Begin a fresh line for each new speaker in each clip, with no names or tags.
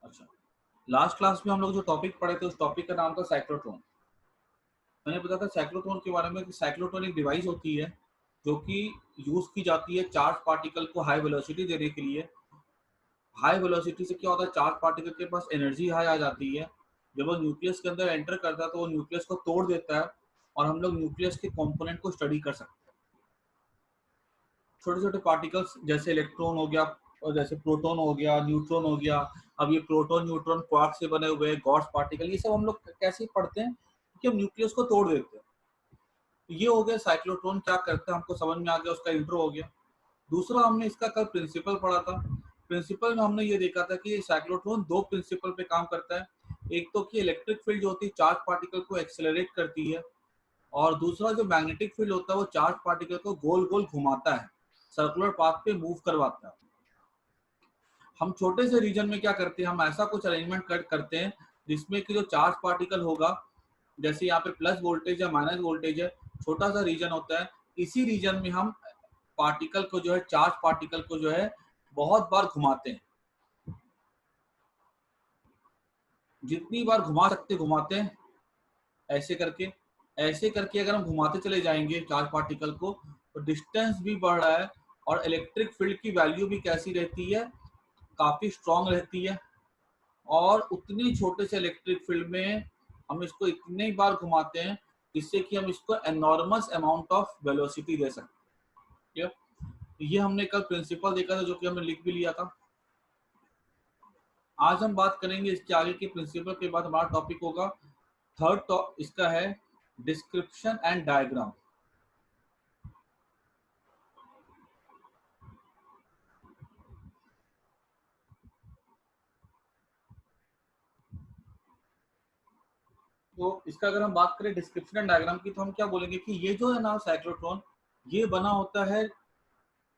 अच्छा, last class में हम लोग जो टॉपिक पढ़े थे उस टॉपिक का नाम था साइक्लोट्रॉन। मैंने बताया था साइक्लोट्रॉन के बारे में कि साइक्लोट्रॉन एक डिवाइस होती है जो कि यूज की जाती है चार्ज पार्टिकल को हाई वेलोसिटी देने के लिए। हाई वेलोसिटी से क्या होता है, चार्ज पार्टिकल के पास एनर्जी हाई आ जाती है। जब वो न्यूक्लियस के अंदर एंटर करता है तो वो न्यूक्लियस को तोड़ देता है और हम लोग न्यूक्लियस के कंपोनेंट को स्टडी कर सकते हैं। छोटे छोटे पार्टिकल्स जैसे इलेक्ट्रॉन हो गया और जैसे प्रोटॉन हो गया, न्यूट्रॉन हो गया। अब ये प्रोटॉन न्यूट्रॉन क्वार्क से बने हुए गॉड्स पार्टिकल, ये सब हम लोग कैसे पढ़ते हैं कि हम न्यूक्लियस को तोड़ देते हैं। ये हो गया साइक्लोट्रॉन क्या करता है, हमको समझ में आ गया, उसका इंट्रो हो गया। दूसरा हमने इसका कल प्रिंसिपल पढ़ा था। प्रिंसिपल में हमने ये देखा था कि साइक्लोट्रॉन दो प्रिंसिपल पे काम करता है। एक तो कि इलेक्ट्रिक फील्ड जो होती है चार्ज पार्टिकल को एक्सेलरेट करती है, और दूसरा जो मैग्नेटिक फील्ड होता है वो चार्ज पार्टिकल को गोल गोल घुमाता है, सर्कुलर पाथ पे मूव करवाता है। हम छोटे से रीजन में क्या करते हैं, हम ऐसा कुछ अरेंजमेंट करते हैं जिसमें कि जो चार्ज पार्टिकल होगा, जैसे यहाँ पे प्लस वोल्टेज या माइनस वोल्टेज है, छोटा सा रीजन होता है। इसी रीजन में हम पार्टिकल को जो है, चार्ज पार्टिकल को जो है बहुत बार घुमाते हैं। जितनी बार घुमा सकते घुमाते हैं, ऐसे करके ऐसे करके अगर हम घुमाते चले जाएंगे चार्ज पार्टिकल को, तो डिस्टेंस भी बढ़ रहा है और इलेक्ट्रिक फील्ड की वैल्यू भी कैसी रहती है, काफी स्ट्रांग रहती है। और उतनी छोटे से इलेक्ट्रिक फील्ड में हम इसको इतने ही बार घुमाते हैं जिससे कि हम इसको एनॉर्मस अमाउंट ऑफ वेलोसिटी दे सकते हैं। ये हमने कल प्रिंसिपल देखा था जो कि हमने लिख भी लिया था। आज हम बात करेंगे इसके आगे के प्रिंसिपल के बाद हमारा टॉपिक होगा थर्ड, इसका है डिस्क्रिप्शन एंड डायग्राम। तो इसका अगर हम बात करें डिस्क्रिप्शन एंड डायग्राम की, तो हम क्या बोलेंगे कि ये जो है ना साइक्लोट्रॉन, ये बना होता है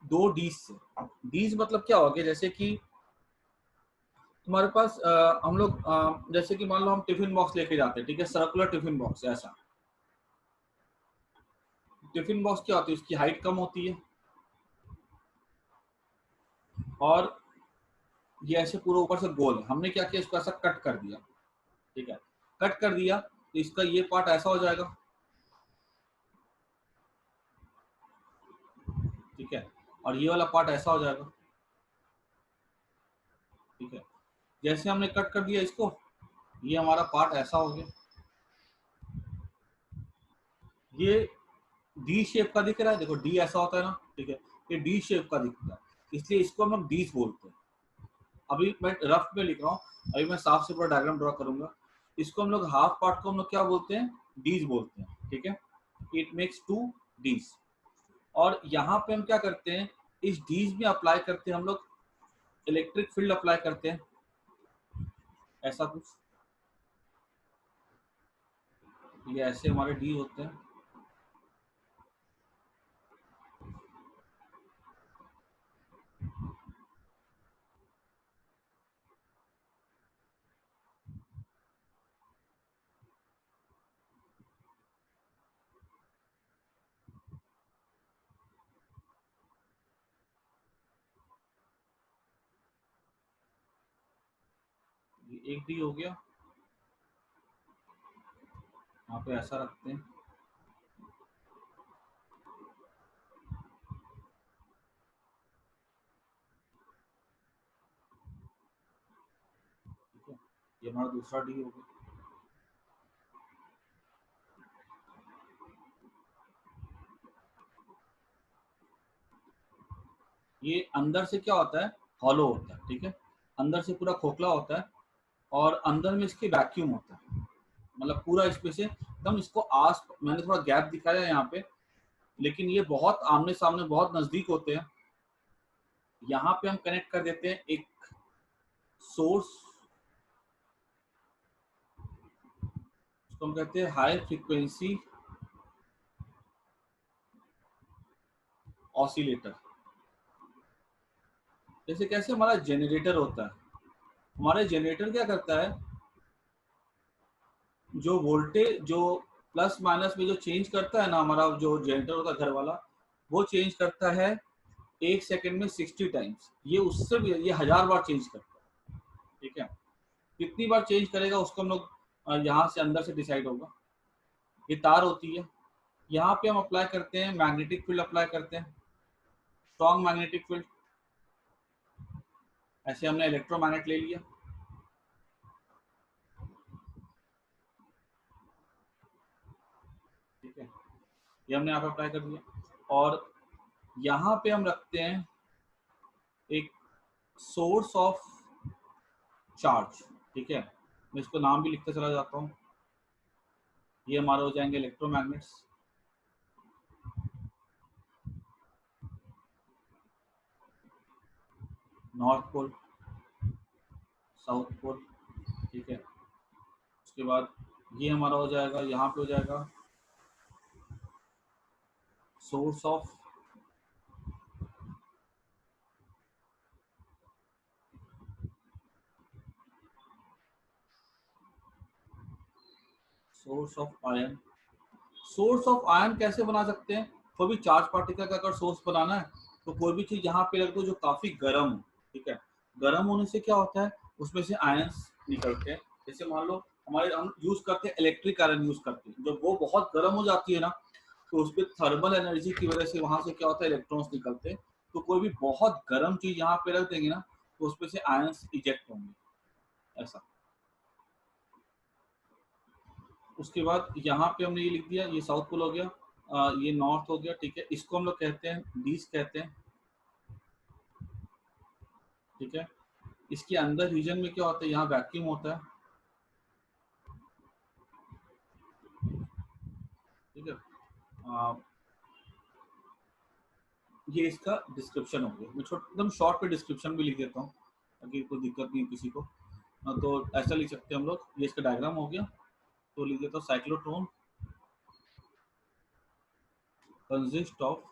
दो डीज से। डीज मतलब क्या हो गया, जैसे कि तुम्हारे पास हम लोग जैसे कि मान लो हम टिफिन बॉक्स लेके जाते हैं, ठीक है, सर्कुलर टिफिन बॉक्स ऐसा। टिफिन बॉक्स क्या होती है, उसकी हाइट कम होती है और ये ऐसे पूरा ऊपर से गोल है। हमने क्या किया, इसको ऐसा कट कर दिया, ठीक है, कट कर दिया तो इसका ये पार्ट ऐसा हो जाएगा, ठीक है, और ये वाला पार्ट ऐसा हो जाएगा, ठीक है। जैसे हमने कट कर दिया इसको, ये हमारा पार्ट ऐसा हो गया। ये डी शेप का दिख रहा है, देखो डी ऐसा होता है ना, ठीक है, ये डी शेप का दिखता है, इसलिए इसको हम लोग डीज बोलते हैं। अभी मैं रफ में लिख रहा हूँ, अभी मैं साफ से पूरा डायग्राम ड्रॉ करूंगा। इसको हम लोग हाफ पार्ट को हम लोग क्या बोलते हैं, डीज बोलते हैं, ठीक है। इट मेक्स टू डीज। और यहाँ पे हम क्या करते हैं, इस डीज में अप्लाई करते हैं हम लोग इलेक्ट्रिक फील्ड अप्लाई करते हैं, ऐसा कुछ। ये ऐसे हमारे डी होते हैं, ये एक डी हो गया, यहाँ पे ऐसा रखते हैं, ठीक है। ये हमारा दूसरा डी हो गया। ये अंदर से क्या होता है, हॉलो होता है, ठीक है, अंदर से पूरा खोखला होता है और अंदर में इसके वैक्यूम होता है, मतलब पूरा इसमें से एकदम इसको आस, मैंने थोड़ा गैप दिखाया है यहाँ पे, लेकिन ये बहुत आमने सामने बहुत नजदीक होते हैं। यहाँ पे हम कनेक्ट कर देते हैं एक सोर्स, उसको हम कहते हैं हाई फ्रीक्वेंसी ऑसिलेटर। जैसे कैसे हमारा जनरेटर होता है, हमारे जनरेटर क्या करता है, जो वोल्टेज जो प्लस माइनस में जो चेंज करता है ना, हमारा जो जनरेटर होता है घर वाला, वो चेंज करता है 1 सेकंड में 60 टाइम्स। ये उससे भी ये 1000 बार चेंज करता है, ठीक है। कितनी बार चेंज करेगा उसको हम लोग यहाँ से अंदर से डिसाइड होगा। ये तार होती है, यहाँ पे हम अप्लाई करते हैं मैग्नेटिक फील्ड, अप्लाई करते हैं स्ट्रॉन्ग मैग्नेटिक फील्ड। ऐसे हमने इलेक्ट्रोमैग्नेट ले लिया, ठीक है, ये हमने यहाँ पे अप्लाई कर दिया। और यहाँ पे हम रखते हैं एक सोर्स ऑफ चार्ज, ठीक है, मैं इसको नाम भी लिखते चला जाता हूँ। ये हमारे हो जाएंगे electromagnets. North pole, south pole, ठीक है। उसके बाद ये हमारा हो जाएगा, यहाँ पे हो जाएगा source of ion. Source of ion कैसे बना सकते हैं? कोई भी चार्ज पार्टिकल का अगर सोर्स बनाना है तो कोई भी चीज यहाँ पे रख दो जो काफी गर्म हो, ठीक है। गर्म होने से क्या होता है, उसमें से आयन्स निकलते हैं। जैसे मान लो हमारे, हम यूज करते हैं इलेक्ट्रिक आयरन यूज करते हैं, जब वो बहुत गर्म हो जाती है ना तो उसपे थर्मल एनर्जी की वजह से वहां से क्या होता है, इलेक्ट्रॉन्स निकलते हैं। तो कोई भी बहुत गर्म चीज यहाँ पे रख देंगे ना तो उसमें से आयन्स इजेक्ट होंगे, ऐसा। उसके बाद यहाँ पे हमने ये लिख दिया, ये साउथ पोल हो गया, ये नॉर्थ हो गया, ठीक है। इसको हम लोग कहते हैं डीज कहते हैं, ठीक है। इसके अंदर रीजन में क्या होता है, यहाँ वैक्यूम होता है, ठीक है। आ, ये इसका डिस्क्रिप्शन हो गया। मैं एकदम शॉर्ट पे डिस्क्रिप्शन भी लिख देता हूँ ताकि कोई दिक्कत नहीं किसी को। तो ऐसा लिख सकते हैं हम लोग, ये इसका डायग्राम हो गया। तो लिख देता हूँ cyclotron consist of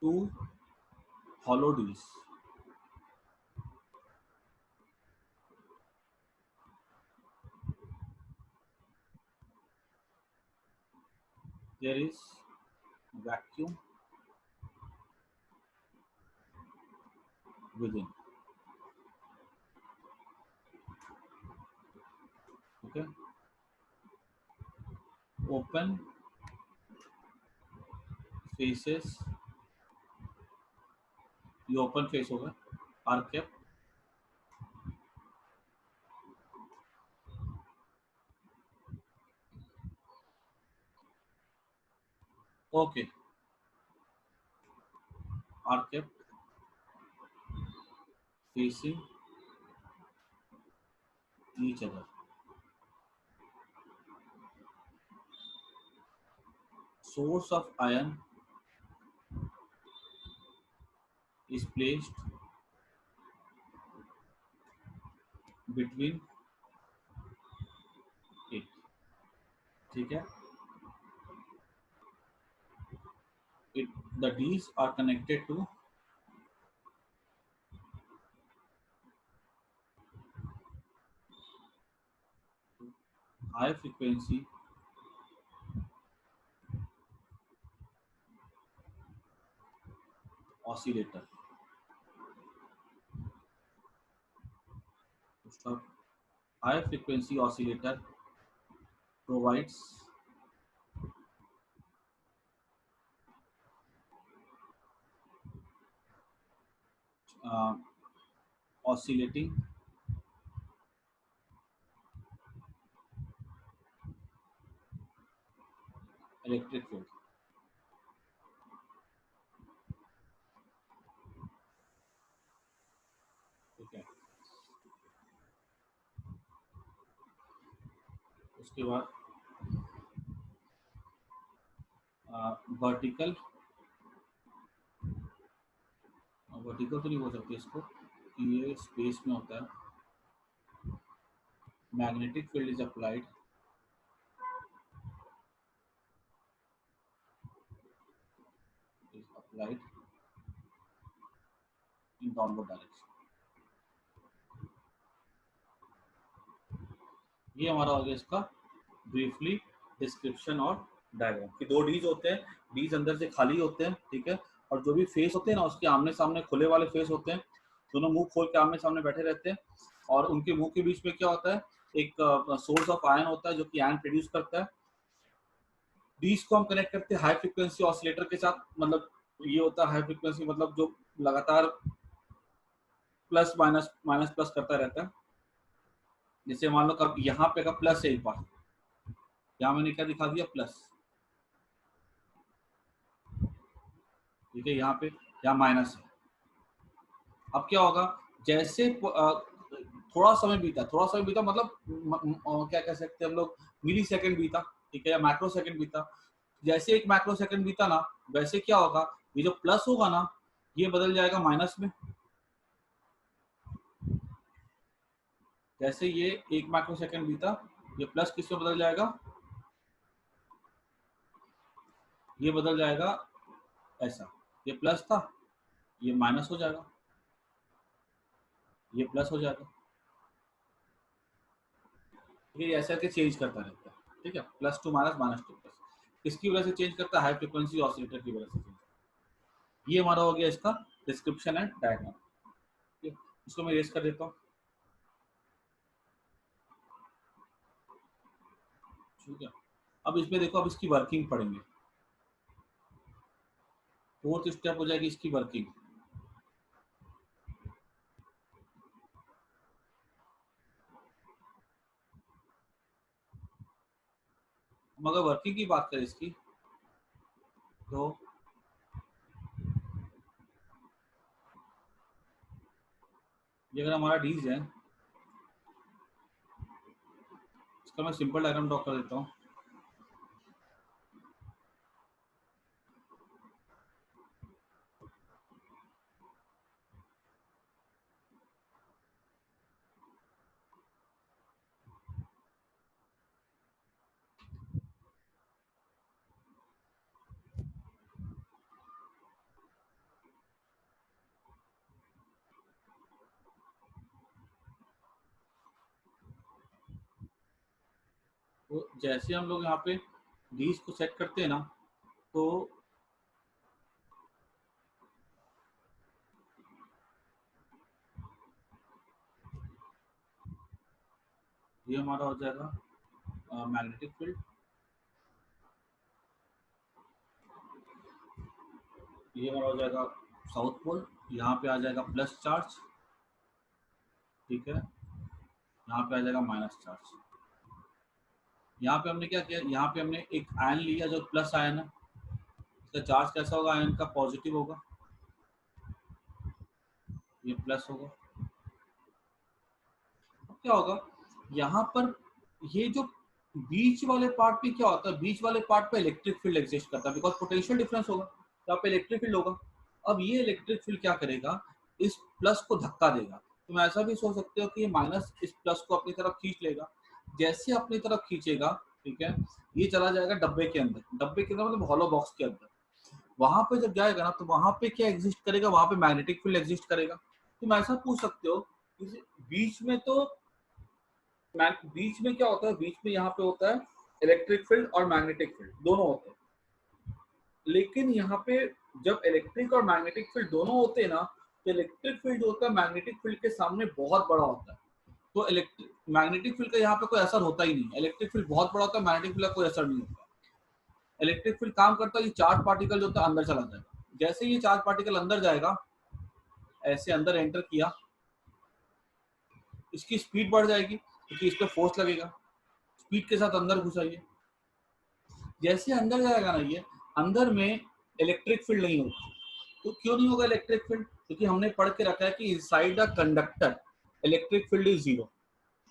2 hollow Ds. There is vacuum within. Okay. Open faces, ये ओपन फेस होगा, R cap, okay, R cap facing each other. Source of ion is placed between it, ठीक है। It, the D's are connected to high frequency oscillator. So, high frequency oscillator provides uh, oscillating electric field. ठीक है। उसके बाद vertical, vertical तो नहीं हो सकती इसको, ये स्पेस में होता है। Magnetic field is applied in downward direction. ये हमारा हो गया इसका ब्रीफली डिस्क्रिप्शन और डायग्राम कि 2 डीज होते हैं, डीज अंदर से खाली होते हैं, ठीक है। और जो भी फेस होते हैं ना उसके आमने सामने खुले वाले फेस होते हैं, दोनों मुंह खोल के आमने सामने बैठे रहते हैं और उनके मुंह के बीच में क्या होता है, एक सोर्स ऑफ आयन होता है जो कि आयन प्रोड्यूस करता है। डीज को हम कनेक्ट करते हैं हाई फ्रिक्वेंसी ऑसिलेटर के साथ, मतलब ये होता है हाई फ्रिक्वेंसी मतलब जो लगातार प्लस माइनस माइनस प्लस करता रहता है। जैसे मान लो कब यहाँ पे का प्लस है, एक बार यहाँ मैंने क्या दिखा दिया, प्लस, ठीक है, यहाँ पे यहाँ माइनस है। अब क्या होगा, जैसे थोड़ा समय बीता मतलब क्या कह सकते हैं हम लोग, मिली सेकेंड बीता, ठीक है, या माइक्रो सेकेंड बीता। जैसे एक माइक्रो सेकेंड बीता ना, वैसे क्या होगा, ये जो प्लस होगा ना ये बदल जाएगा माइनस में। जैसे ये एक माइक्रो सेकेंड बीता, ये प्लस किस में बदल जाएगा, ये बदल जाएगा ऐसा, ये प्लस था ये माइनस हो जाएगा, ये प्लस हो जाएगा, ये ऐसे करके चेंज करता रहता है, ठीक है, plus two minus minus two plus. किसकी वजह से चेंज करता है, हाई फ्रिक्वेंसी ऑसिलेटर की वजह से चेंज। ये हमारा हो गया इसका डिस्क्रिप्शन एंड डायग्राम। इसको मैं रेस कर देता हूँ, ठीक है। अब इसमें देखो, अब इसकी वर्किंग पढ़ेंगे। फोर्थ स्टेप हो जाएगी इसकी वर्किंग। हम अगर वर्किंग की बात करें इसकी, तो ये अगर हमारा डीज है, इसका मैं सिंपल डायग्राम ड्रॉ कर देता हूँ। तो जैसे हम लोग यहाँ पे डीज को सेट करते हैं ना, तो ये हमारा हो जाएगा मैग्नेटिक फील्ड, ये हमारा हो जाएगा साउथ पोल, यहाँ पे आ जाएगा प्लस चार्ज, ठीक है, यहाँ पे आ जाएगा माइनस चार्ज। यहाँ पे हमने क्या किया, यहाँ पे हमने एक आयन लिया जो प्लस आयन है, इसका चार्ज कैसा होगा, आयन का पॉजिटिव होगा, ये प्लस होगा। अब क्या होगा, यहाँ पर ये जो बीच वाले पार्ट पे क्या होता है, बीच वाले पार्ट पे इलेक्ट्रिक फील्ड एग्जिस्ट करता है, बिकॉज पोटेंशियल डिफरेंस होगा, यहाँ पे इलेक्ट्रिक फील्ड होगा। अब ये इलेक्ट्रिक फील्ड क्या करेगा, इस प्लस को धक्का देगा। तुम ऐसा भी सोच सकते हो कि ये माइनस इस प्लस को अपनी तरफ खींच लेगा। जैसे अपनी तरफ खींचेगा, ठीक है, ये चला जाएगा डब्बे के अंदर, डब्बे के अंदर मतलब हॉलो बॉक्स के अंदर। वहां पे जब जाएगा ना, तो वहां पे क्या एग्जिस्ट करेगा, वहां पे मैग्नेटिक फील्ड एग्जिस्ट करेगा। तुम ऐसा पूछ सकते हो, बीच में तो बीच में क्या होता है, बीच में यहाँ पे होता है इलेक्ट्रिक फील्ड और मैग्नेटिक फील्ड दोनों होते हैं। लेकिन यहाँ पे जब इलेक्ट्रिक और मैग्नेटिक फील्ड दोनों होते हैं ना, तो इलेक्ट्रिक फील्ड जो होता है मैग्नेटिक फील्ड के सामने बहुत बड़ा होता है। तो इलेक्ट्रिक मैग्नेटिक फील्ड का यहाँ पे कोई असर होता ही नहीं, इलेक्ट्रिक फील्ड बहुत बड़ा होता है, मैग्नेटिक फील्ड का कोई असर नहीं होता। इलेक्ट्रिक फील्ड काम करता है, ये चार्ज पार्टिकल जो होता है अंदर चला जाएगा। जैसे ये चार्ज पार्टिकल अंदर जाएगा, ऐसे अंदर एंटर किया, इसकी स्पीड बढ़ जाएगी क्योंकि इस पर फोर्स लगेगा, स्पीड के साथ अंदर घुसाइए। जैसे अंदर जाएगा ना, ये अंदर में इलेक्ट्रिक फील्ड नहीं होगा। तो क्यों नहीं होगा इलेक्ट्रिक फील्ड, क्योंकि हमने पढ़ के रखा है कि inside the conductor electric field is zero.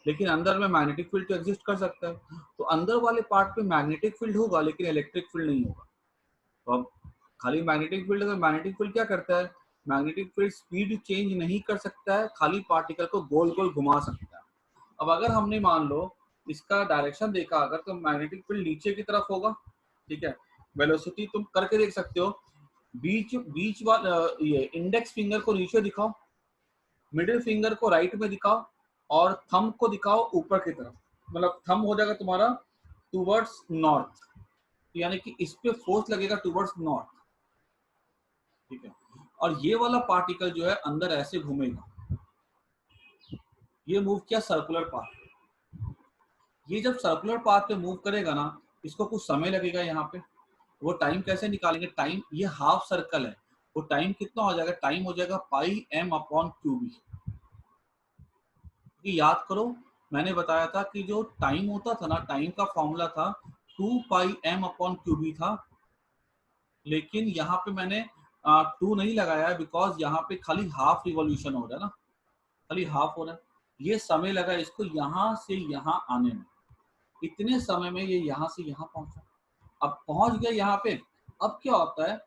लेकिन अंदर में मैग्नेटिक फील्ड तो एग्जिस्ट कर सकता है, तो अंदर वाले पार्ट पे मैग्नेटिक फील्ड होगा लेकिन इलेक्ट्रिक फील्ड नहीं होगा। तो अब खाली मैग्नेटिक फील्ड, तो मैग्नेटिक फील्ड क्या करता है, मैग्नेटिक फील्ड स्पीड चेंज नहीं कर सकता है, खाली पार्टिकल को गोल गोल घुमा सकता है। अब अगर हमने मान लो इसका डायरेक्शन देखा अगर, तो मैग्नेटिक फील्ड नीचे की तरफ होगा, ठीक है। वेलोसिटी तुम करके देख सकते हो, बीच बीच वाला ये इंडेक्स फिंगर को नीचे दिखाओ, मिडिल फिंगर को राइट में दिखाओ, और थंब को दिखाओ ऊपर की तरफ, मतलब थंब हो जाएगा तुम्हारा टूवर्ड्स नॉर्थ, यानी कि इस पे फोर्स लगेगा टूवर्ड्स नॉर्थ, ठीक है। और ये वाला पार्टिकल जो है अंदर ऐसे घूमेगा, ये मूव किया सर्कुलर पाथ। ये जब सर्कुलर पाथ पे मूव करेगा ना, इसको कुछ समय लगेगा यहाँ पे। वो टाइम कैसे निकालेंगे? टाइम, ये हाफ सर्कल है, वो टाइम कितना हो जाएगा? टाइम हो जाएगा पाई एम अपॉन क्यू बी। याद करो मैंने बताया था कि जो टाइम होता था ना, टाइम का फॉर्मूला था 2 पाई एम अपॉन क्यू बी था, लेकिन यहाँ पे मैंने 2 नहीं लगाया है बिकॉज यहाँ पे खाली हाफ रिवॉल्यूशन हो रहा है ना, खाली हाफ हो रहा है। ये समय लगा इसको यहाँ से यहाँ आने में, इतने समय में ये यहाँ से यहाँ पहुंचा। अब पहुंच गया यहाँ पे। अब क्या होता है,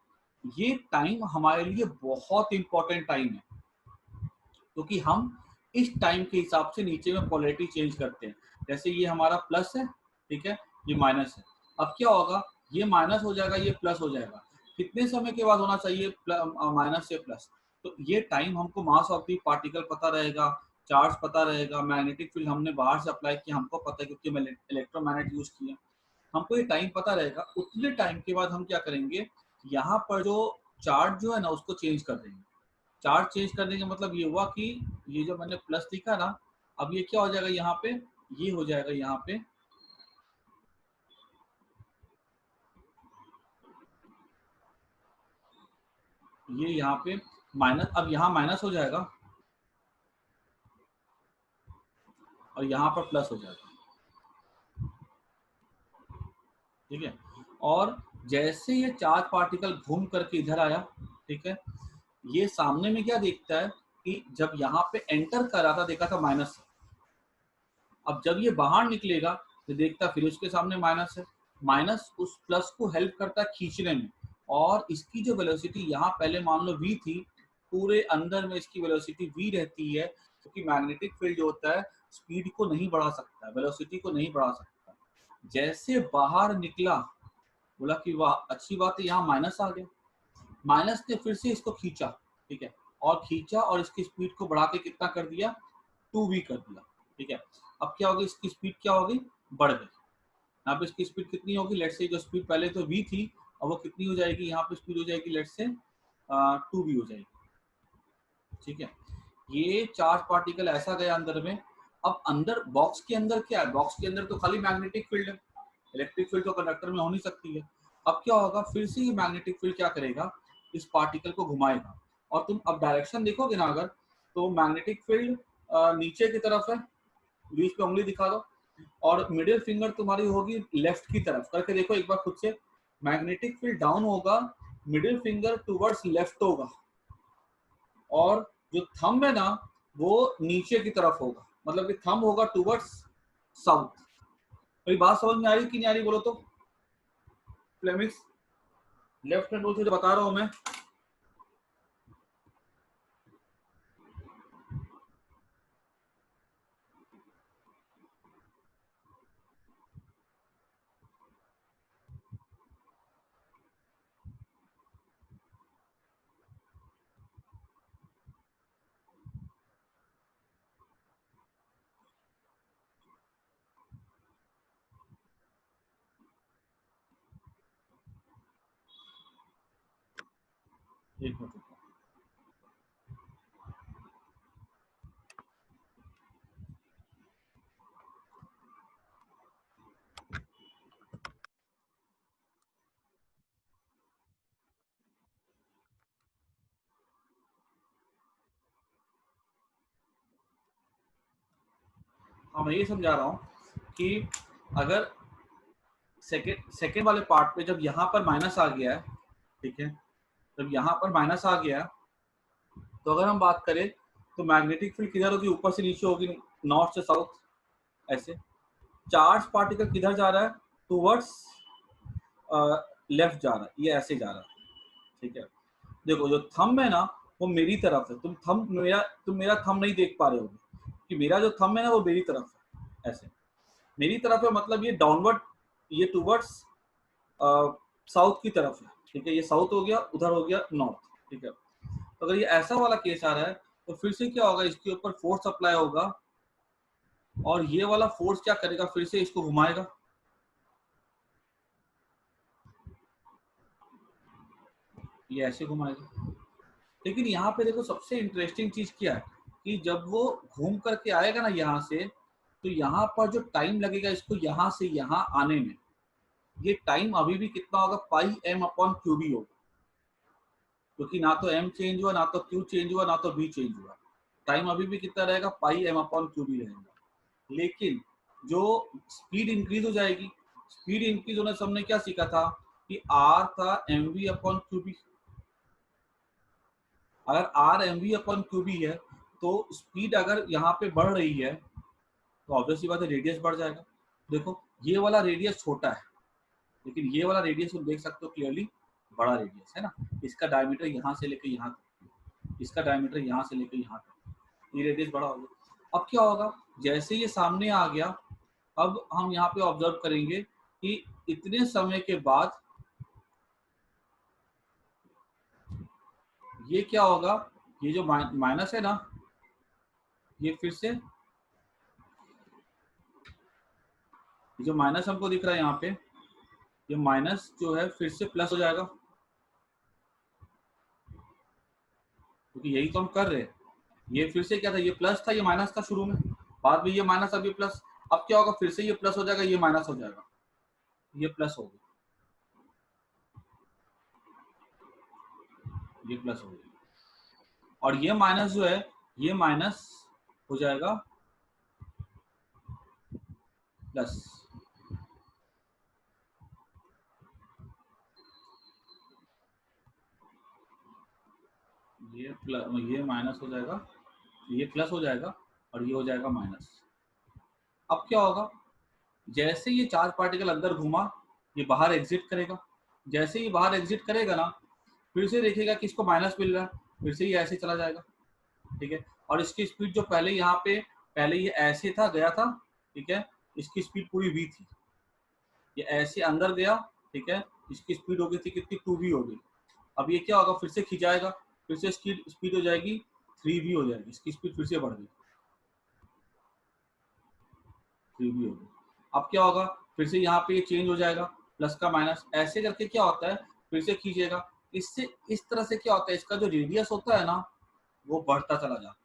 ये टाइम हमारे लिए बहुत इंपॉर्टेंट टाइम है, क्योंकि हम इस टाइम के हिसाब से नीचे में पोलैरिटी चेंज करते हैं। जैसे ये हमारा प्लस है, ठीक है, ये माइनस है। अब क्या होगा, ये माइनस हो जाएगा, ये प्लस हो जाएगा। कितने समय के बाद होना चाहिए माइनस से प्लस? तो ये टाइम हमको मास ऑफ द पार्टिकल पता रहेगा, चार्ज पता रहेगा, मैग्नेटिक फील्ड हमने बाहर से अप्लाई किया, हमको पता है क्योंकि मैं इलेक्ट्रोमैग्नेट यूज किया, हमको ये टाइम पता रहेगा। उतने टाइम के बाद हम क्या करेंगे, यहाँ पर जो चार्ज जो है ना उसको चेंज कर देंगे। चार्ज चेंज करने का मतलब ये हुआ कि ये जो मैंने प्लस लिखा ना, अब ये क्या हो जाएगा यहाँ पे, ये हो जाएगा यहाँ पे, ये यहाँ पे माइनस, अब यहाँ माइनस हो जाएगा और यहाँ पर प्लस हो जाएगा, ठीक है। और जैसे ये चार्ज पार्टिकल घूम करके इधर आया, ठीक है, ये सामने में क्या देखता है कि जब यहाँ पे एंटर कर रहा था देखा था माइनस है, अब जब ये बाहर निकलेगा तो देखता फिर उसके सामने माइनस है। माइनस उस प्लस को हेल्प करता है खींचने में, और इसकी जो वेलोसिटी यहाँ पहले मान लो v थी, पूरे अंदर में इसकी वेलोसिटी v रहती है, क्योंकि मैग्नेटिक फील्ड जो होता है स्पीड को नहीं बढ़ा सकता, वेलोसिटी को नहीं बढ़ा सकता। जैसे बाहर निकला, बोला कि वाह अच्छी बात है, यहाँ माइनस आ गया, माइनस ने फिर से इसको खींचा, ठीक है, और खींचा और इसकी स्पीड को बढ़ा के कितना कर दिया, 2v कर दिया, ठीक है। अब क्या होगी, इसकी स्पीड क्या होगी, बढ़ गई। यहाँ पे इसकी स्पीड कितनी होगी, लेट से जो स्पीड पहले तो v थी, अब वो कितनी हो जाएगी, यहाँ पे स्पीड हो जाएगी लेट से 2v हो जाएगी, ठीक है। ये चार्ज पार्टिकल ऐसा गया अंदर में। अब अंदर बॉक्स के अंदर क्या है, बॉक्स के अंदर तो खाली मैग्नेटिक फील्ड है, इलेक्ट्रिक फील्ड तो कंडक्टर में हो नहीं सकती है। अब क्या होगा, फिर से ये मैग्नेटिक फील्ड क्या करेगा, इस पार्टिकल को घुमाएगा। और तुम अब डायरेक्शन देखोगे ना अगर, तो मैग्नेटिक फील्ड नीचे की तरफ है, बीच पे उंगली दिखा दो, और मिडिल फिंगर तुम्हारी होगी लेफ्ट की तरफ, करके देखो एक बार खुद से। मैग्नेटिक फील्ड डाउन होगा, मिडिल फिंगर टुवर्ड्स लेफ्ट होगा, और जो थंब है ना वो नीचे की तरफ होगा, मतलब कि थंब होगा टुवर्ड्स साउथ। कोई बात समझ में आ रही कि नहीं आ रही, बोलो तो। फ्लेमिक्स लेफ्ट हैंड रूल से जो बता रहा हूं मैं, एक मिनट रुको। हाँ मैं ये समझा रहा हूँ कि अगर सेकेंड वाले पार्ट पे जब यहाँ पर माइनस आ गया है, ठीक है, जब यहाँ पर माइनस आ गया, तो अगर हम बात करें तो मैग्नेटिक फील्ड किधर होगी, ऊपर से नीचे होगी, नॉर्थ से साउथ, ऐसे। चार्ज पार्टिकल किधर जा रहा है, टुवर्ड्स लेफ्ट जा रहा है, ये ऐसे जा रहा है, ठीक है। देखो जो थंब है ना वो मेरी तरफ है, तुम मेरा थंब नहीं देख पा रहे हो कि मेरा जो थंब है ना वो मेरी तरफ है, ऐसे मेरी तरफ है, मतलब ये डाउनवर्ड, ये टुवर्ड्स साउथ की तरफ है, ठीक है, ये साउथ हो गया, उधर हो गया नॉर्थ, ठीक है। तो अगर ये ऐसा वाला केस आ रहा है तो फिर से क्या होगा, इसके ऊपर फोर्स अप्लाई होगा, और ये वाला फोर्स क्या करेगा, फिर से इसको घुमाएगा, ये ऐसे घुमाएगा, लेकिन यहाँ पे देखो सबसे इंटरेस्टिंग चीज क्या है कि जब वो घूम करके आएगा ना यहाँ से, तो यहाँ पर जो टाइम लगेगा इसको यहाँ से यहाँ आने में, ये टाइम अभी भी कितना होगा, पाई एम अपॉन क्यू बी होगा, क्योंकि ना तो एम चेंज हुआ, ना तो क्यू चेंज हुआ, ना तो बी चेंज हुआ। टाइम अभी भी कितना रहेगा, पाई एम अपॉन क्यू बी रहेगा। लेकिन जो स्पीड इंक्रीज हो जाएगी, स्पीड इंक्रीज होने से हमने क्या सीखा था कि आर था M V upon Q B. अगर R M V upon Q B है तो स्पीड अगर यहाँ पे बढ़ रही है तो ऑब्वियसली बात है रेडियस बढ़ जाएगा। देखो ये वाला रेडियस छोटा है, लेकिन ये वाला रेडियस तुम देख सकते हो क्लियरली बड़ा रेडियस है ना। इसका डायमीटर यहाँ से लेकर यहाँ तक, इसका डायमीटर यहाँ से लेकर यहाँ तक, ये रेडियस बड़ा हो गया। अब क्या होगा, जैसे ये सामने आ गया, अब हम यहाँ पे ऑब्जर्व करेंगे कि इतने समय के बाद ये क्या होगा, ये जो माइनस है ना, ये फिर से, ये जो माइनस हमको दिख रहा है यहाँ पे, ये माइनस जो है फिर से प्लस हो जाएगा, क्योंकि यही तो हम कर रहे हैं। ये फिर से क्या था, ये प्लस था, ये माइनस था शुरू में, बाद में ये माइनस, अब ये प्लस। अब क्या होगा, फिर से ये प्लस हो जाएगा, ये माइनस हो जाएगा, ये प्लस हो गया, ये प्लस हो गया, और ये माइनस जो है ये माइनस हो जाएगा प्लस। ये माइनस हो जाएगा, ये प्लस हो जाएगा, और ये हो जाएगा माइनस। अब क्या होगा, जैसे ये चार्ज पार्टिकल अंदर घुमा, ये बाहर एग्जिट करेगा। जैसे ये बाहर एग्जिट करेगा ना, फिर से देखिएगा कि इसको माइनस मिल रहा है, फिर से ये ऐसे चला जाएगा, ठीक है। और इसकी स्पीड जो पहले यहाँ पे, पहले ये ऐसे था गया था, ठीक है, इसकी स्पीड पूरी v थी, ये ऐसे अंदर गया, ठीक है, इसकी स्पीड हो गई थी कितनी, 2v हो गई। अब ये क्या होगा, फिर से खिंचाएगा, फिर से इसकी स्पीड हो जाएगी 3v हो जाएगी, इसकी स्पीड फिर से बढ़ गई, 3v हो गई। अब क्या होगा, फिर से यहाँ पे ये चेंज हो जाएगा, प्लस का माइनस, ऐसे करके क्या होता है, फिर से खींचेगा। इससे इस तरह से क्या होता है, इसका जो रेडियस होता है ना वो बढ़ता चला जाता है।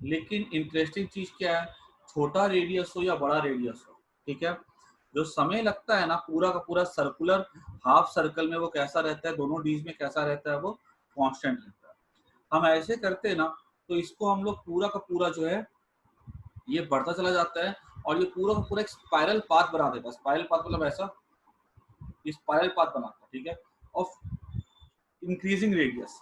लेकिन इंटरेस्टिंग चीज क्या है, छोटा रेडियस हो या बड़ा रेडियस हो, ठीक है, जो समय लगता है ना पूरा का पूरा सर्कुलर हाफ सर्कल में वो कैसा रहता है, दोनों डीज में कैसा रहता है, वो कांस्टेंट रहता है। हम ऐसे करते हैं ना, तो इसको हम लोग पूरा का पूरा जो है ये बढ़ता चला जाता है, और ये पूरा का पूरा एक स्पाइरल पाथ बना देता है। स्पाइरल पाथ मतलब ऐसा, ये स्पाइरल पाथ बनाता है, ठीक है, ऑफ इंक्रीजिंग रेडियस।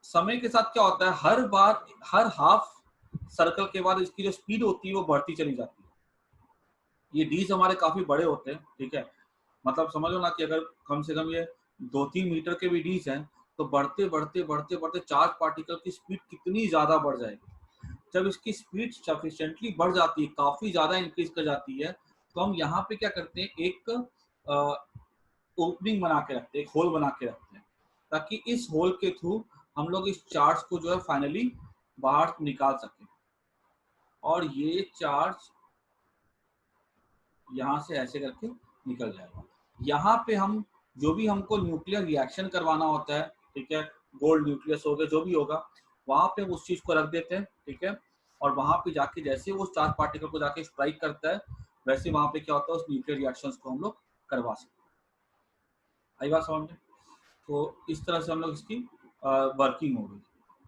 समय के साथ क्या होता है, हर बार हर हाफ सर्कल के बाद इसकी जो स्पीड होती है वो बढ़ती चली जाती है। ये डीज हमारे काफी बड़े होते हैं, ठीक है, मतलब समझ लो ना कि अगर कम से कम ये 2-3 मीटर के भी डीज हैं, तो बढ़ते बढ़ते बढ़ते बढ़ते चार्ज पार्टिकल की स्पीड कितनी ज्यादा बढ़ जाएगी। जब इसकी स्पीड सफिशिएंटली बढ़ जाती है, काफी ज्यादा इंक्रीज कर जाती है, तो हम यहाँ पे क्या करते हैं, एक ओपनिंग बना के रखते हैं, एक होल बना के रखते हैं, ताकि इस होल के थ्रू हम लोग इस चार्ज को जो है फाइनली बाहर निकाल सकें। और ये चार्ज यहाँ से ऐसे करके निकल जाएगा। यहाँ पे हम जो भी हमको न्यूक्लियर रिएक्शन करवाना होता है, ठीक है, गोल्ड न्यूक्लियस हो गया जो भी होगा, वहां पे हम उस चीज को रख देते हैं, ठीक है, और वहां पे जाके जैसे वो चार्ज पार्टिकल को जाके स्ट्राइक करता है, वैसे वहां पे क्या होता है, उस न्यूक्लियर रिएक्शंस को हम लोग करवा सकते हैं। आई बात समझ में? तो इस तरह से हम लोग इसकी वर्किंग होगी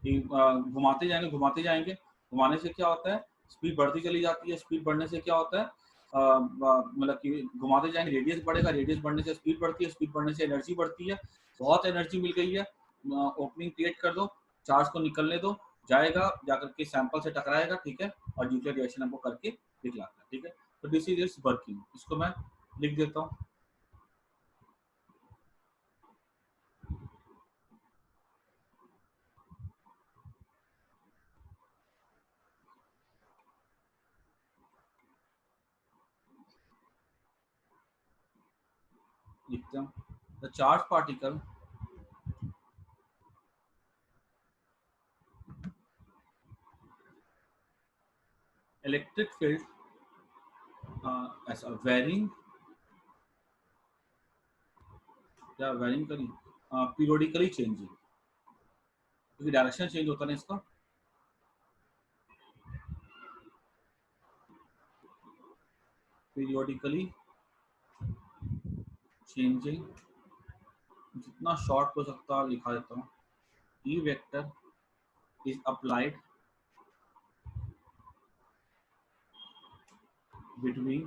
कि घुमाते जाएंगे घुमाते जाएंगे, घुमाने से क्या होता है, स्पीड बढ़ती चली जाती है, स्पीड बढ़ने से क्या होता है, मतलब कि घुमाते जाएंगे रेडियस बढ़ेगा, रेडियस बढ़ने से स्पीड बढ़ती है, स्पीड बढ़ने से एनर्जी बढ़ती है। बहुत एनर्जी मिल गई है, ओपनिंग क्रिएट कर दो, चार्ज को निकलने दो, जाएगा जाकर के सैंपल से टकराएगा, ठीक है, और न्यूक्लियर रिएक्शन हमको करके दिखलाता है, ठीक है। तो दिस इज इट्स वर्किंग, इसको मैं लिख देता हूँ। लिखते हैं, the charge particle electric field as a varying, क्या varying करी, पीरियोडिकली चेंजिंग, क्योंकि डायरेक्शन चेंज होता है ना इसका। पीरियोडिकली चेंजिंग, जितना शॉर्ट हो सकता है लिखा देता हूँ। ई vector is applied between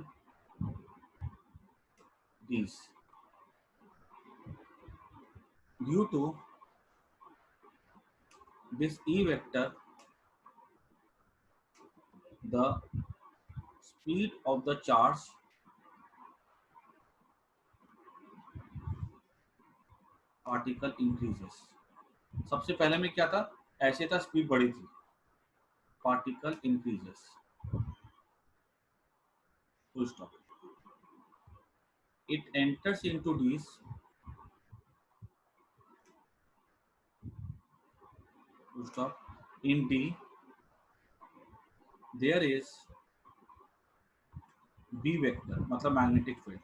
these. Due to this E vector, the speed of the charge particle increases. सबसे पहले में क्या था, ऐसे था, स्पीड बढ़ी थी, particle increases, full stop. It enters into these, full stop. In D, there is B vector, मतलब magnetic field,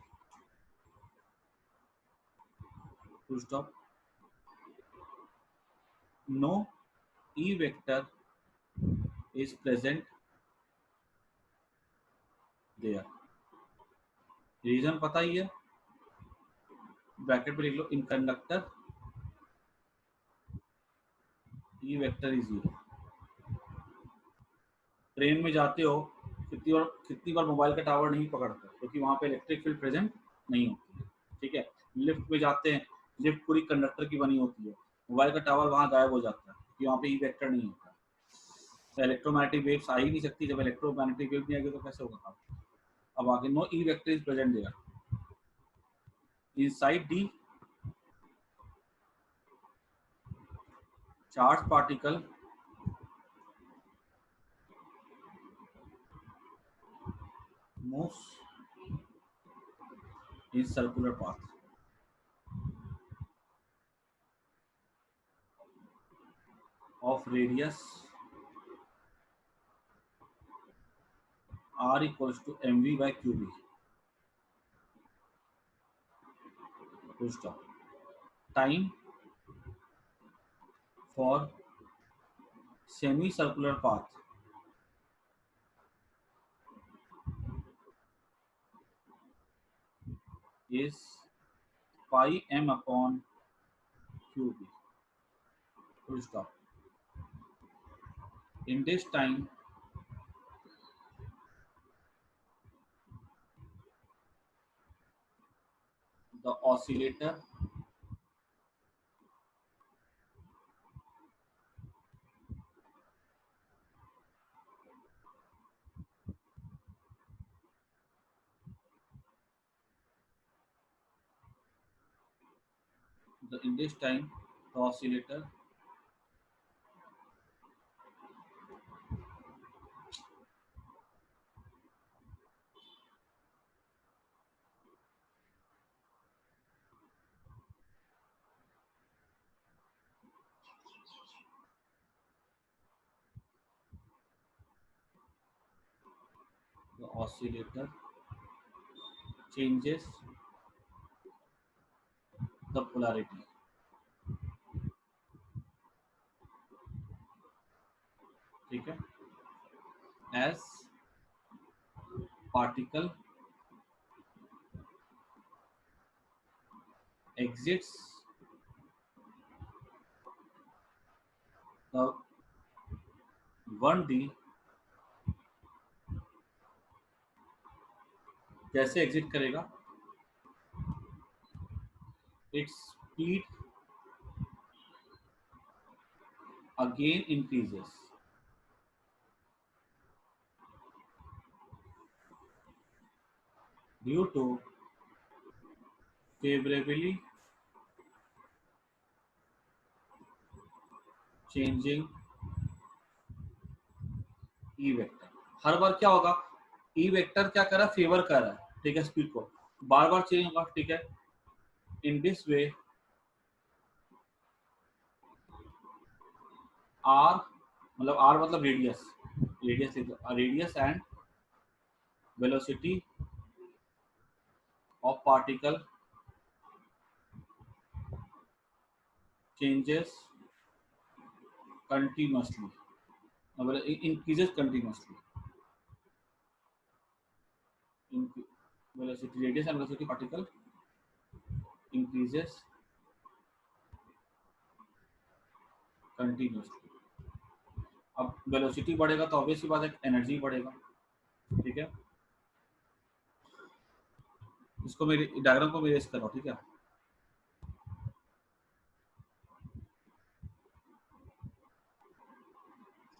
full stop. No E vector is present there. Reason पता ही है, ब्रैकेट पे लिख लो, in conductor E vector is 0. Train में जाते हो, कितनी बार मोबाइल का टावर नहीं पकड़ते, क्योंकि वहाँ पे इलेक्ट्रिक फील्ड प्रेजेंट नहीं होती है. ठीक है, लिफ्ट में जाते हैं, लिफ्ट पूरी कंडक्टर की बनी होती है, मोबाइल का टावर वहाँ गायब हो जाता है, क्योंकि वहाँ पे ई वेक्टर नहीं होता. तो इलेक्ट्रोमैग्नेटिक वेव्स आ ही नहीं सकती, जब इलेक्ट्रोमैग्नेटिक वेव नहीं आएगी तो कैसे होगा काम. अब आगे, no E vector is present there. Inside D, charge particle moves in circular path of radius r equals to mv by qb. Full stop. Time for semicircular path is pi m upon qb. Full stop. In this time, the oscillator in this time the oscillator changes the polarity. ठीक है, as particle exits the 1D, जैसे exit करेगा, its speed again increases due to favorably changing E vector. हर बार क्या होगा, E vector क्या कर रहा है, फेवर कर रहा है, ठीक है, स्पीड को बार बार चेंज होगा. ठीक है, इन दिस वे आर, मतलब आर मतलब radius, radius and velocity of particle changes continuously, increases continuously in velocity, radius and velocity particle increases continuously. अब वेलोसिटी बढ़ेगा तो ऑब्वियसली बात है एनर्जी बढ़ेगा, ठीक है। इसको मेरी डायग्राम को मेरे करो, ठीक है।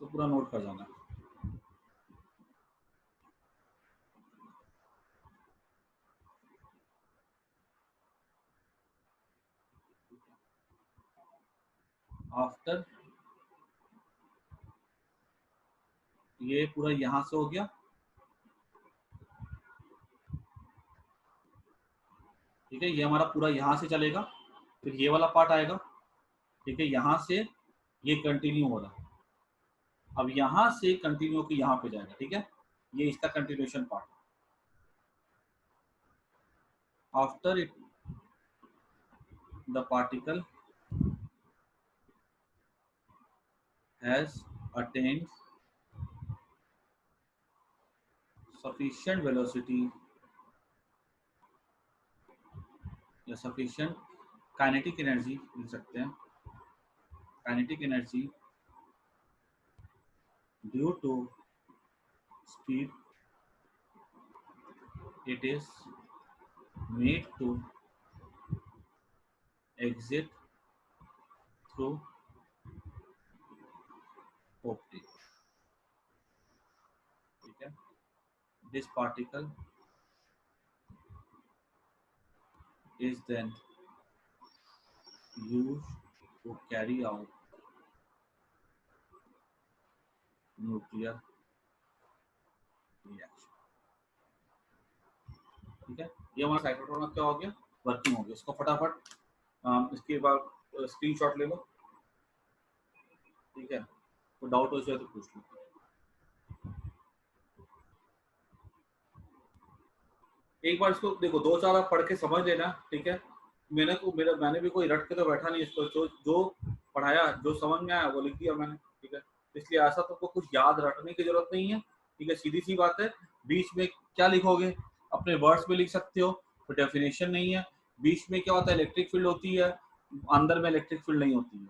तो पूरा नोट कर जाना। आफ्टर ये पूरा यहां से हो गया, ठीक है। ये हमारा पूरा यहाँ से चलेगा, फिर ये वाला पार्ट आएगा, ठीक है। यहाँ से ये कंटिन्यू हो रहा है, अब यहाँ से कंटिन्यू होकर यहाँ पे जाएगा, ठीक है। ये इसका continuation part. After it the particle has attained sufficient velocity या सफिशिएंट काइनेटिक एनर्जी लिख सकते हैं, kinetic energy due to speed it is made to exit through opening, ठीक है। This particle is then used to carry out nuclear reaction, ठीक है। ये हमारा साइक्लोट्रॉन का क्या हो गया, वर्किंग हो गया। इसको फटाफट इसके बाद स्क्रीनशॉट ले लो, ठीक है। तो डाउट हो जाए तो पूछ लो। एक बार इसको देखो, दो चार आप पढ़ के समझ लेना, ठीक है। मैंने भी कोई रट के तो बैठा नहीं इसको, जो पढ़ाया, जो समझ में आया वो लिख दिया मैंने, ठीक है। इसलिए ऐसा तुमको कुछ याद रखने की जरूरत नहीं है, ठीक है। सीधी सी बात है, बीच में क्या लिखोगे, अपने वर्ड्स में लिख सकते हो, तो डेफिनेशन नहीं है। बीच में क्या होता है, इलेक्ट्रिक फील्ड होती है, अंदर में इलेक्ट्रिक फील्ड नहीं होती है।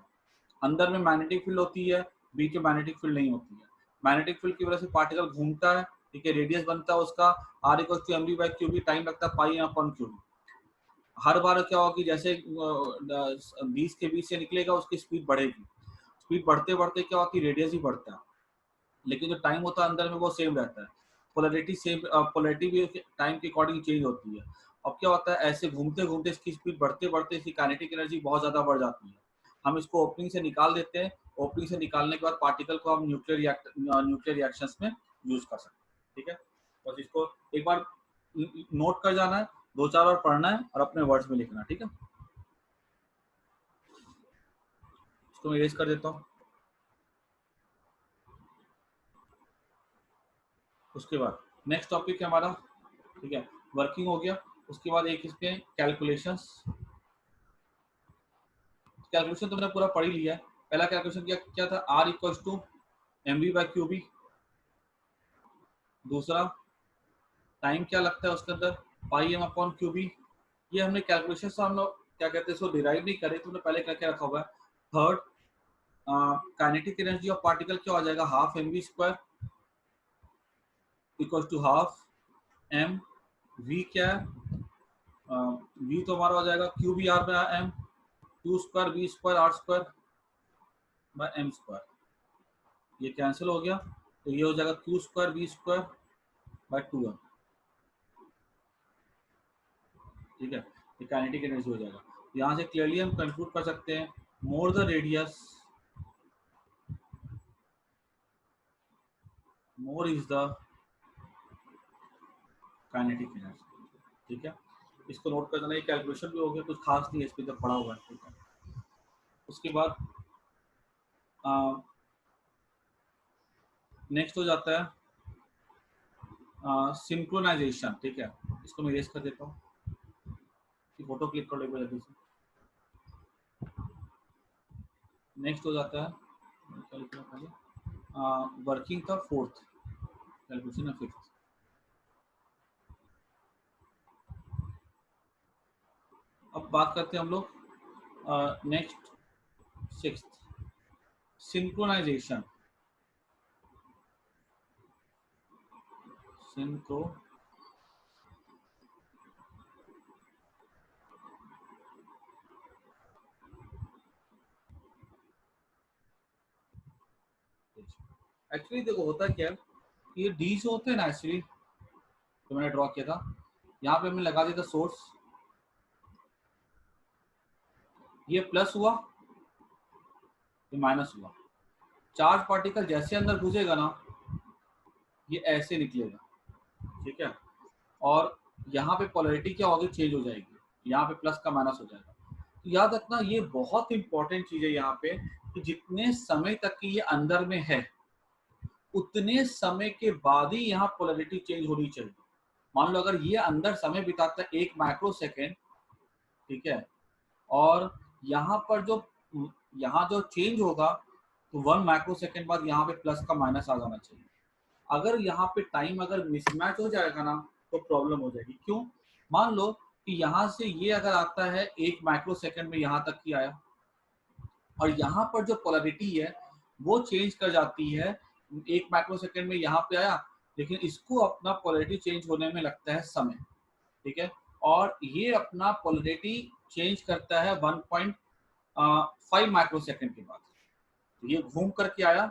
अंदर में मैग्नेटिक फील्ड होती है, बीच में मैग्नेटिक फील्ड नहीं होती है। मैग्नेटिक फील्ड की वजह से पार्टिकल घूमता है, ठीक है। रेडियस बनता है उसका r equal to mv by QB, time लगता है पाई अपॉन क्यूबी। हर बार क्या होगी, जैसे 20 के बीच से निकलेगा उसकी स्पीड बढ़ेगी, स्पीड बढ़ते बढ़ते क्या होती है, रेडियस ही बढ़ता है, लेकिन जो टाइम होता है अंदर में वो सेम रहता है। पोलैरिटी सेम, पोलैरिटी भी टाइम के अकॉर्डिंग चेंज होती है। अब क्या होता है, ऐसे घूमते घूमते इसकी स्पीड बढ़ते बढ़ते इसकी काइनेटिक एनर्जी बहुत ज्यादा बढ़ जाती है। हम इसको ओपनिंग से निकाल देते हैं, ओपनिंग से निकालने के बाद पार्टिकल को हम न्यूक्लियर रिएक्शंस में यूज कर सकते हैं, ठीक है। बस इसको एक बार नोट कर जाना है, दो चार बार पढ़ना है और अपने वर्ड्स में लिखना, ठीक है। इसको मैं इरेज कर देता हूँ। उसके बाद नेक्स्ट टॉपिक है हमारा, ठीक है, वर्किंग हो गया। उसके बाद एक इसमें कैलकुलेशंस। कैलकुलेशन तो मैंने पूरा पढ़ ही लिया है। पहला कैलकुलेशन क्या था, r equal to mv by QB. दूसरा टाइम क्या लगता है उसके अंदर, पाई एम अपॉन क्यूबी। ये हमने कैलकुलेशन से हम लोग क्या कहते हैं इसको डिराइव नहीं करे, तुमने पहले क्या क्या रखा हुआ है। Third, kinetic energy of particle क्या हो जाएगा, half mv square equal to half m। v क्या है, v तो हमारा हो जाएगा Q B R by M, Q square V square R square by M square. ये कैंसिल हो गया, तो ये हो जाएगा Q square V square by 2m, ठीक है। ये काइनेटिक एनर्जी हो जाएगा। यहाँ से क्लियरली हम कंक्लूड कर सकते हैं, more the radius more is the kinetic energy, ठीक है। इसको नोट कर देना। ये कैलकुलेशन भी हो गया, कुछ खास नहीं है इस पर, जब पढ़ा हुआ है, ठीक है। उसके बाद नेक्स्ट हो जाता है सिंक्रोनाइजेशन, ठीक है। इसको मैं इरेज कर देता हूँ, फोटो क्लिक कर लो जल्दी से। नेक्स्ट हो जाता है वर्किंग का फोर्थ कैलकुलेशन है फिफ्थ। अब बात करते हैं हम लोग next sixth synchronisation. Synchro actually देखो होता क्या है, ये डी जो होते हैं ना एक्चुअली तो मैंने ड्रॉ किया था, यहाँ पे हमने लगा दिया था सोर्स, ये प्लस हुआ ये माइनस हुआ, चार्ज पार्टिकल जैसे अंदर घुसेगा ना ये ऐसे निकलेगा, ठीक है। और यहाँ पे पोलैरिटी क्या होगी, चेंज हो जाएगी, यहाँ पे प्लस का माइनस हो जाएगा। तो याद रखना ये बहुत इंपॉर्टेंट चीज है यहाँ पे कि जितने समय तक कि ये अंदर में है उतने समय के बाद ही यहाँ पोलैरिटी चेंज होनी चाहिए। मान लो अगर ये अंदर समय बिताता है 1 माइक्रो सेकेंड, ठीक है, और यहाँ पर जो यहाँ जो चेंज होगा तो 1 माइक्रो सेकेंड बाद यहाँ पे प्लस का माइनस आ जाना चाहिए। अगर यहाँ पे टाइम अगर मिसमैच हो जाएगा ना तो प्रॉब्लम हो जाएगी। क्यों? मान लो कि यहाँ से ये अगर आता है 1 माइक्रो सेकेंड में यहाँ तक की आया और यहाँ पर जो पोलैरिटी है वो चेंज कर जाती है, 1 माइक्रो सेकेंड में यहाँ पे आया लेकिन इसको अपना पोलैरिटी चेंज होने में लगता है समय, ठीक है। और ये अपना पोलैरिटी चेंज करता है 1.5 माइक्रो सेकेंड के बाद। ये घूम करके आया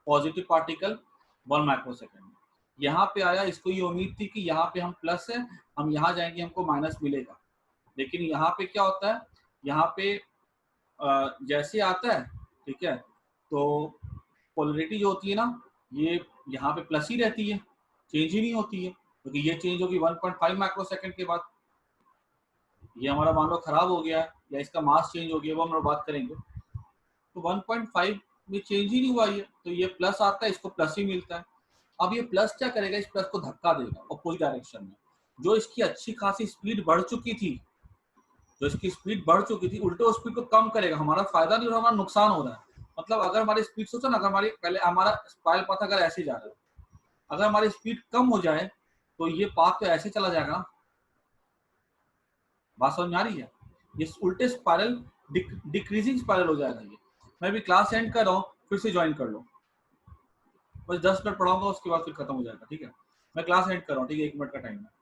पॉजिटिव पार्टिकल 1 माइक्रो सेकेंड में, यहाँ पे आया, इसको ये उम्मीद थी कि यहाँ पे हम प्लस है, हम यहाँ जाएंगे हमको माइनस मिलेगा, लेकिन यहाँ पे क्या होता है, यहाँ पे जैसे आता है, ठीक है, तो पोलरिटी जो होती है ना ये यहाँ पे प्लस ही रहती है, चेंज ही नहीं होती है, क्योंकि ये चेंज होगी 1.5 माइक्रो सेकेंड के बाद। ये हमारा मान लो खराब हो गया या इसका मास चेंज हो गया, वो हम लोग बात करेंगे। तो 1.5 में चेंज ही नहीं हुआ ये, तो ये प्लस आता है, इसको प्लस ही मिलता है। अब ये प्लस क्या करेगा, इस प्लस को धक्का देगा अपोजिट डायरेक्शन में। जो इसकी अच्छी खासी स्पीड बढ़ चुकी थी, जो इसकी स्पीड बढ़ चुकी थी, उल्टे उस स्पीड को कम करेगा। हमारा फायदा नहीं हो रहा, हमारा नुकसान हो रहा है। मतलब अगर हमारी स्पीड सोचो ना, अगर हमारी पहले हमारा स्पाइरल पाथ अगर ऐसे जा रहा है, अगर हमारी स्पीड कम हो जाए तो ये पाथ तो ऐसे चला जाएगा ना। बात समझ में आ रही है? ये उल्टे स्पाइरल डिक्रीजिंग स्पाइरल हो जाएगा। ये मैं भी क्लास एंड कर रहा हूँ, फिर से ज्वाइन कर लो, बस 10 मिनट पढ़ाऊंगा उसके बाद फिर खत्म हो जाएगा, ठीक है। मैं क्लास एंड कर रहा हूँ, ठीक है, 1 मिनट का टाइम है।